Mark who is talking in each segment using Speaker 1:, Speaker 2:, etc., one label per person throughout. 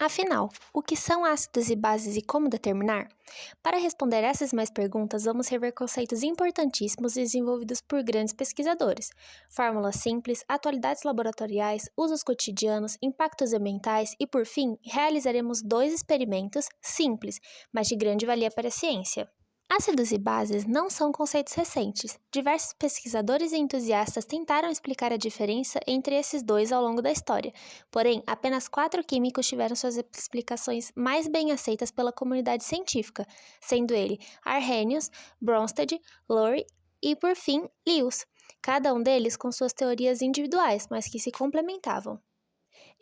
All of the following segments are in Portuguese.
Speaker 1: Afinal, o que são ácidos e bases e como determinar? Para responder essas e mais perguntas, vamos rever conceitos importantíssimos desenvolvidos por grandes pesquisadores, fórmulas simples, atualidades laboratoriais, usos cotidianos, impactos ambientais e, por fim, realizaremos 2 experimentos simples, mas de grande valia para a ciência. Ácidos e bases não são conceitos recentes. Diversos pesquisadores e entusiastas tentaram explicar a diferença entre esses dois ao longo da história, porém, apenas 4 químicos tiveram suas explicações mais bem aceitas pela comunidade científica, sendo ele Arrhenius, Bronsted, Lowry e, por fim, Lewis, cada um deles com suas teorias individuais, mas que se complementavam.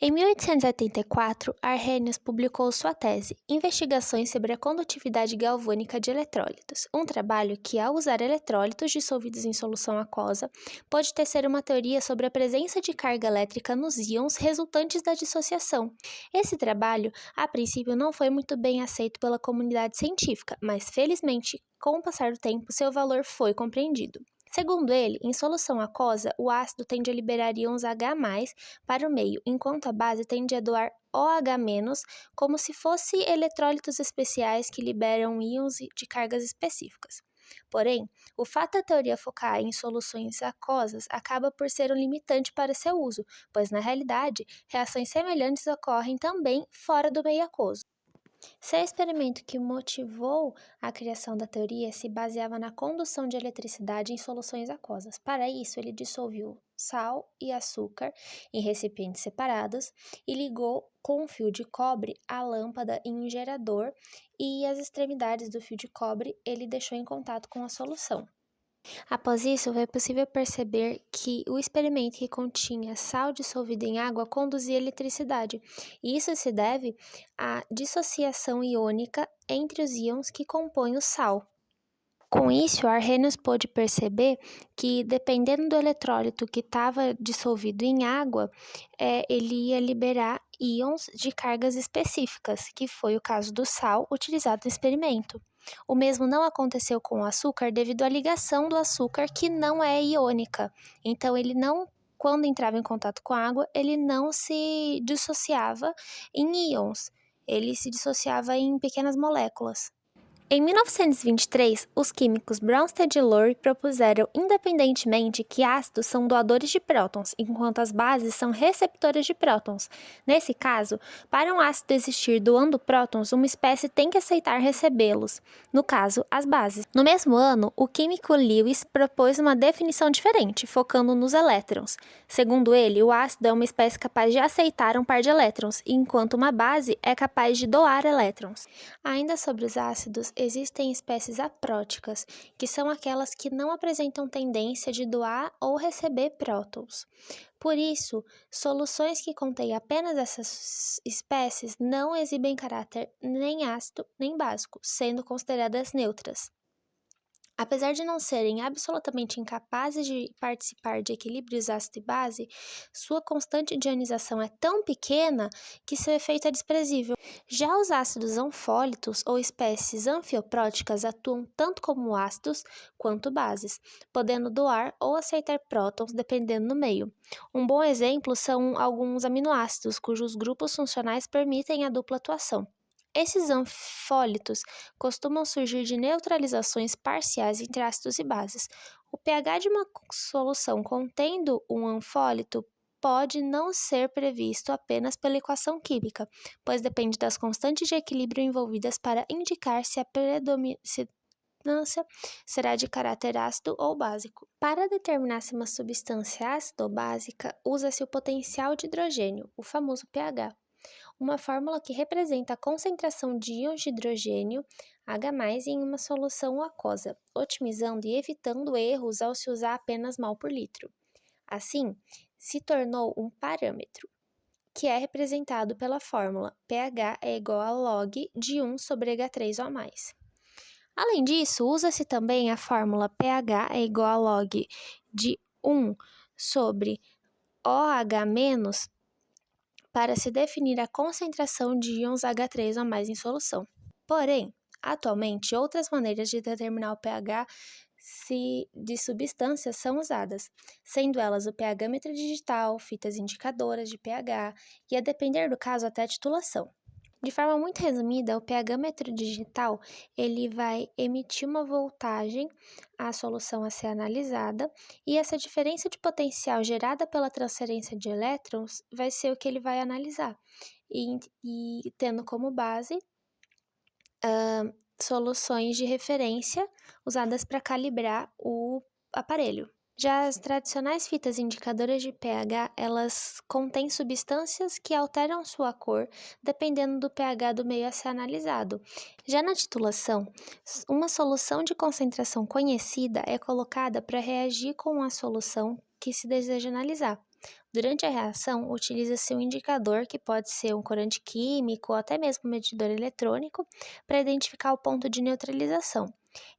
Speaker 1: Em 1884, Arrhenius publicou sua tese Investigações sobre a condutividade galvânica de eletrólitos, um trabalho que, ao usar eletrólitos dissolvidos em solução aquosa, pôde tecer uma teoria sobre a presença de carga elétrica nos íons resultantes da dissociação. Esse trabalho, a princípio, não foi muito bem aceito pela comunidade científica, mas, felizmente, com o passar do tempo, seu valor foi compreendido. Segundo ele, em solução aquosa, o ácido tende a liberar íons H+, para o meio, enquanto a base tende a doar OH-, como se fossem eletrólitos especiais que liberam íons de cargas específicas. Porém, o fato da teoria focar em soluções aquosas acaba por ser um limitante para seu uso, pois, na realidade, reações semelhantes ocorrem também fora do meio aquoso. Seu experimento que motivou a criação da teoria se baseava na condução de eletricidade em soluções aquosas. Para isso, ele dissolveu sal e açúcar em recipientes separados e ligou com um fio de cobre a lâmpada em um gerador e as extremidades do fio de cobre ele deixou em contato com a solução. Após isso, foi possível perceber que o experimento que continha sal dissolvido em água conduzia eletricidade, e isso se deve à dissociação iônica entre os íons que compõem o sal. Com isso, Arrhenius pôde perceber que, dependendo do eletrólito que estava dissolvido em água, ele ia liberar íons de cargas específicas, que foi o caso do sal utilizado no experimento. O mesmo não aconteceu com o açúcar devido à ligação do açúcar, que não é iônica. Então, quando entrava em contato com a água, ele não se dissociava em íons, ele se dissociava em pequenas moléculas. Em 1923, os químicos Bronsted e Lowry propuseram independentemente que ácidos são doadores de prótons, enquanto as bases são receptoras de prótons. Nesse caso, para um ácido existir doando prótons, uma espécie tem que aceitar recebê-los, no caso, as bases. No mesmo ano, o químico Lewis propôs uma definição diferente, focando nos elétrons. Segundo ele, o ácido é uma espécie capaz de aceitar um par de elétrons, enquanto uma base é capaz de doar elétrons. Ainda sobre os ácidos, existem espécies apróticas, que são aquelas que não apresentam tendência de doar ou receber prótons. Por isso, soluções que contêm apenas essas espécies não exibem caráter nem ácido nem básico, sendo consideradas neutras. Apesar de não serem absolutamente incapazes de participar de equilíbrios ácido e base, sua constante de ionização é tão pequena que seu efeito é desprezível. Já os ácidos anfólitos ou espécies anfiopróticas atuam tanto como ácidos quanto bases, podendo doar ou aceitar prótons dependendo do meio. Um bom exemplo são alguns aminoácidos, cujos grupos funcionais permitem a dupla atuação. Esses anfólitos costumam surgir de neutralizações parciais entre ácidos e bases. O pH de uma solução contendo um anfólito pode não ser previsto apenas pela equação química, pois depende das constantes de equilíbrio envolvidas para indicar se a predominância será de caráter ácido ou básico. Para determinar se uma substância é ácida ou básica, usa-se o potencial de hidrogênio, o famoso pH. Uma fórmula que representa a concentração de íons de hidrogênio H+, em uma solução aquosa, otimizando e evitando erros ao se usar apenas mol por litro. Assim, se tornou um parâmetro, que é representado pela fórmula pH é igual a log de 1 sobre H3O+. Além disso, usa-se também a fórmula pH é igual a log de 1 sobre OH- para se definir a concentração de íons H3O+ em solução. Porém, atualmente, outras maneiras de determinar o pH de substâncias são usadas, sendo elas o pH-metro digital, fitas indicadoras de pH e, a depender do caso, até a titulação. De forma muito resumida, o pH-metro digital ele vai emitir uma voltagem à solução a ser analisada, e essa diferença de potencial gerada pela transferência de elétrons vai ser o que ele vai analisar, e tendo como base soluções de referência usadas para calibrar o aparelho. Já as tradicionais fitas indicadoras de pH, elas contêm substâncias que alteram sua cor dependendo do pH do meio a ser analisado. Já na titulação, uma solução de concentração conhecida é colocada para reagir com a solução que se deseja analisar. Durante a reação, utiliza-se um indicador, que pode ser um corante químico ou até mesmo um medidor eletrônico, para identificar o ponto de neutralização.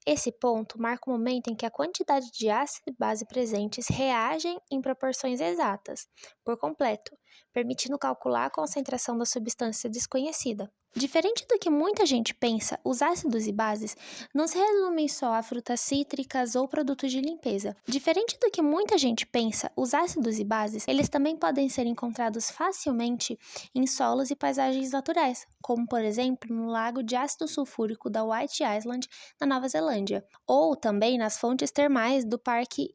Speaker 1: Esse ponto marca o momento em que a quantidade de ácido e base presentes reagem em proporções exatas, por completo, permitindo calcular a concentração da substância desconhecida. Diferente do que muita gente pensa, os ácidos e bases não se resumem só a frutas cítricas ou produtos de limpeza. Diferente do que muita gente pensa, os ácidos e bases, eles também podem ser encontrados facilmente em solos e paisagens naturais, como por exemplo no lago de ácido sulfúrico da White Island, na Nova Zelândia, ou também nas fontes termais do Parque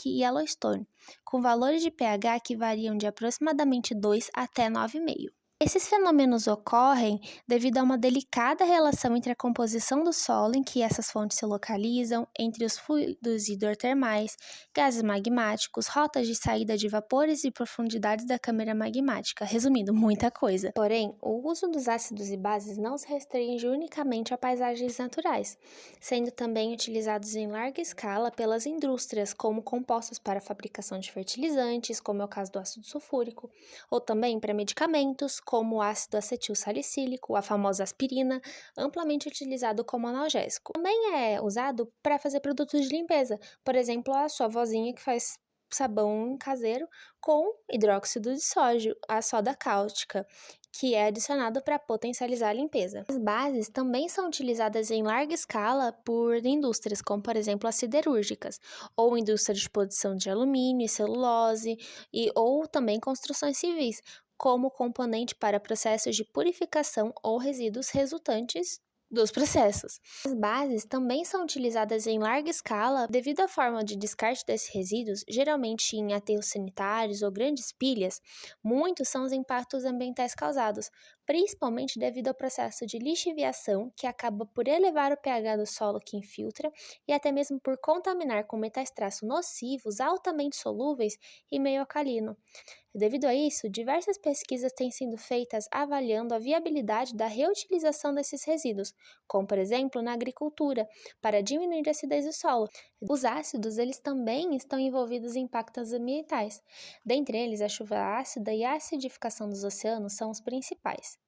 Speaker 1: Yellowstone, com valores de pH que variam de aproximadamente 2 até 9,5. Esses fenômenos ocorrem devido a uma delicada relação entre a composição do solo em que essas fontes se localizam, entre os fluidos hidrotermais, gases magmáticos, rotas de saída de vapores e profundidades da câmara magmática. Resumindo, muita coisa. Porém, o uso dos ácidos e bases não se restringe unicamente a paisagens naturais, sendo também utilizados em larga escala pelas indústrias como compostos para a fabricação de fertilizantes, como é o caso do ácido sulfúrico, ou também para medicamentos, como o ácido acetil salicílico, a famosa aspirina, amplamente utilizado como analgésico. Também é usado para fazer produtos de limpeza, por exemplo, a sua vozinha que faz sabão caseiro com hidróxido de sódio, a soda cáustica, que é adicionado para potencializar a limpeza. As bases também são utilizadas em larga escala por indústrias, como por exemplo as siderúrgicas, ou indústria de produção de alumínio e celulose, ou também construções civis, como componente para processos de purificação ou resíduos resultantes dos processos. As bases também são utilizadas em larga escala devido à forma de descarte desses resíduos, geralmente em aterros sanitários ou grandes pilhas. Muitos são os impactos ambientais causados, principalmente devido ao processo de lixiviação, que acaba por elevar o pH do solo que infiltra e até mesmo por contaminar com metais traço nocivos altamente solúveis e meio alcalino. Devido a isso, diversas pesquisas têm sido feitas avaliando a viabilidade da reutilização desses resíduos, como por exemplo na agricultura, para diminuir a acidez do solo. Os ácidos, eles também estão envolvidos em impactos ambientais. Dentre eles, a chuva ácida e a acidificação dos oceanos são os principais.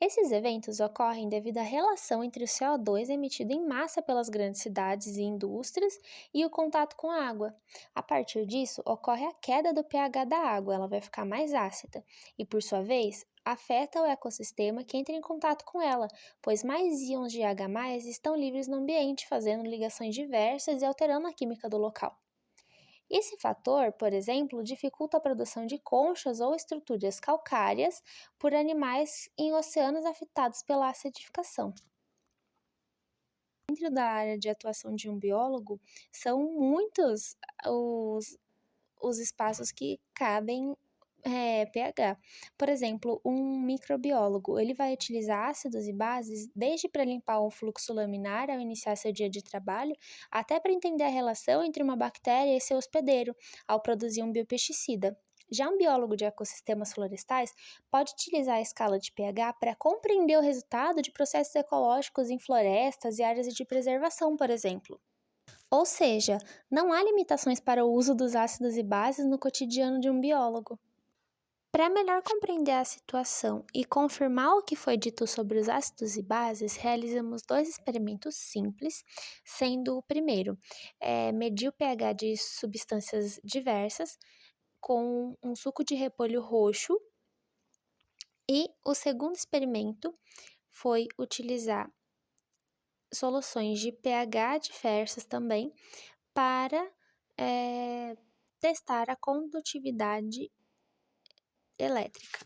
Speaker 1: Esses eventos ocorrem devido à relação entre o CO2 emitido em massa pelas grandes cidades e indústrias e o contato com a água. A partir disso, ocorre a queda do pH da água, ela vai ficar mais ácida e, por sua vez, afeta o ecossistema que entra em contato com ela, pois mais íons de H+ estão livres no ambiente, fazendo ligações diversas e alterando a química do local. Esse fator, por exemplo, dificulta a produção de conchas ou estruturas calcárias por animais em oceanos afetados pela acidificação. Dentro da área de atuação de um biólogo, são muitos os espaços que cabem pH. Por exemplo, um microbiólogo, ele vai utilizar ácidos e bases desde para limpar o fluxo laminar ao iniciar seu dia de trabalho, até para entender a relação entre uma bactéria e seu hospedeiro, ao produzir um biopesticida. Já um biólogo de ecossistemas florestais pode utilizar a escala de pH para compreender o resultado de processos ecológicos em florestas e áreas de preservação, por exemplo. Ou seja, não há limitações para o uso dos ácidos e bases no cotidiano de um biólogo. Para melhor compreender a situação e confirmar o que foi dito sobre os ácidos e bases, realizamos dois experimentos simples, sendo o primeiro medir o pH de substâncias diversas com um suco de repolho roxo, e o segundo experimento foi utilizar soluções de pH diversas também para testar a condutividade elétrica.